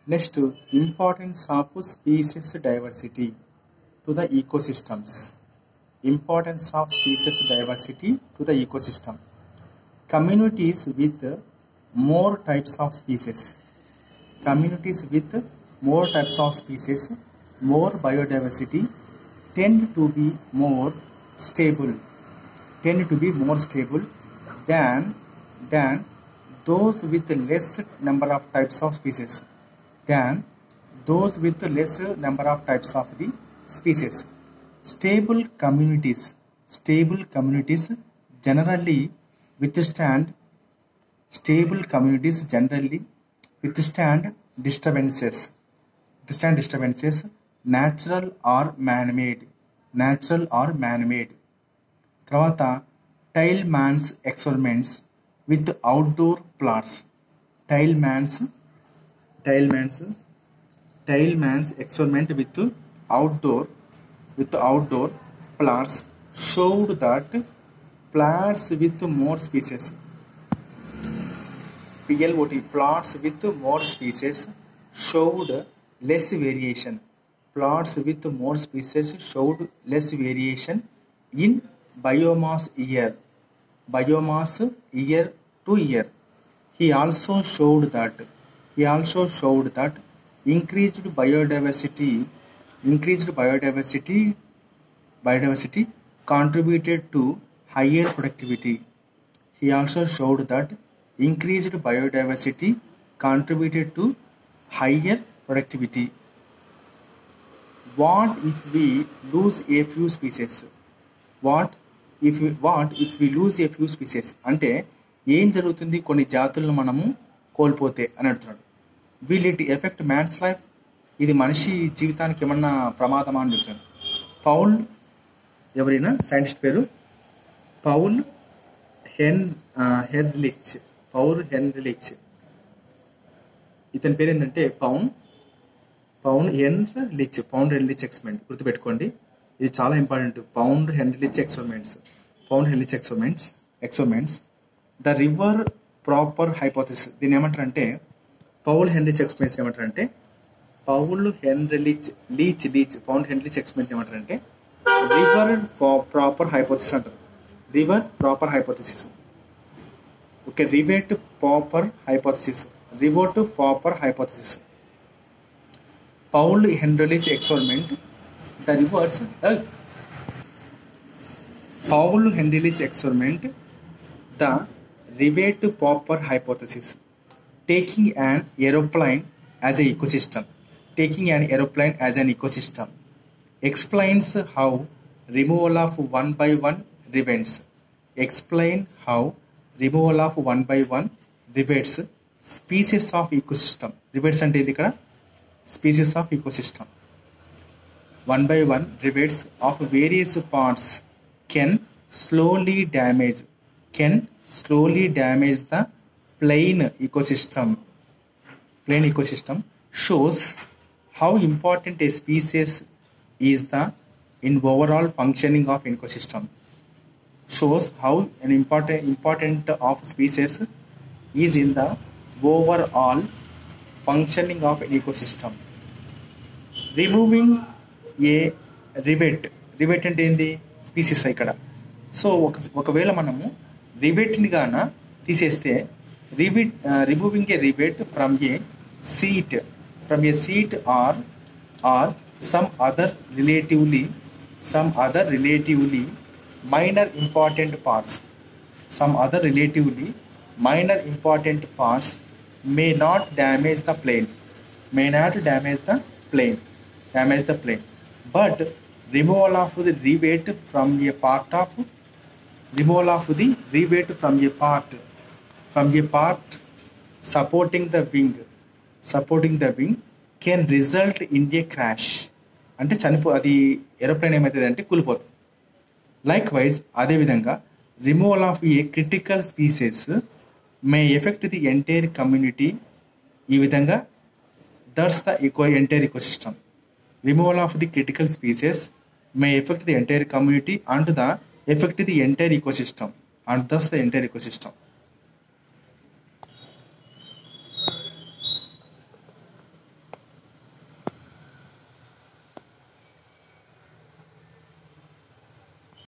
Next, importance of species diversity to the ecosystems. Importance of species diversity to the ecosystem. Communities with more types of species. Communities with more types of species, more biodiversity, tend to be more stable. Tend to be more stable than those with less number of types of species. Than those with less number of types of the species. Stable communities generally withstand disturbances, natural or man-made. తర్వాత Tillman's experiments with outdoor plots. టైల్మ్యాన్స్ experiment with outdoor plants showed that plants with more species plants with more species showed less variation. Plants with more species showed less variation in biomass year to year. He also showed that increased biodiversity contributed to higher productivity. He also showed that increased biodiversity contributed to higher productivity. What if we lose a few species? What if we lose a few species? అంటే ఏం జరుగుతుంది కొన్ని జాతులను మనము కోల్పోతే అని అడుగుతున్నాడు. Will it affect man's life? ఇది మనిషి జీవితానికి ఏమన్నా ప్రమాదమా అని చెప్తాడు. పౌల్ ఎవరైనా సైంటిస్ట్ పేరు పౌల్ హెన్రిచ్. ఇతని పేరు ఏంటంటే పౌల్ హెన్రిచ్ ఎక్స్పెరిమెంట్. గుర్తుపెట్టుకోండి, ఇది చాలా important. Paul Henrich experiments the river proper hypothesis. దీన్ని ఏమంటారంటే పౌల్ హెన్రిచ్ ఎక్స్పెరిమెంట్స్ ఏమంటారంటే పౌల్ హెన్రిచ్ ఎక్స్పెరిమెంట్ ఏమంటారంటే రివర్ ప్రాపర్ హైపోథెసిస్ అంటారు. River proper hypothesis. Okay, rivet proper hypothesis. Paul Henrich experiment the rivers Paul Henry's experiment, the Rivet Popper hypothesis, taking an aeroplane as an ecosystem, explains how removal of one by one rivets. Species of ecosystem. Rivets అంటే ఇది ఇక్కడ species of ecosystem. One by one rivets of various parts can slowly damage the plain ecosystem. Shows how important a species is in overall functioning of ecosystem. Shows how an important of species is in the overall functioning of an ecosystem. Removing a rivet అంటే ఏంది? Species ఇక్కడ. So ఒకవేళ మనము రివెట్ని గాన తీసేస్తే removing a rivet from a seat or some other relatively minor important parts may not damage the plane, but removal of the rivet from a part supporting the wing can result in a crash. అంటే అది aeroplane ఏమవుతుంది అంటే కూలిపోతుంది. Likewise అదేవిధంగా removal of A critical species may affect the entire community. ఈ విధంగా that's the entire ecosystem. Removal of the critical species may affect the entire community and the affect the entire ecosystem, and thus the entire ecosystem.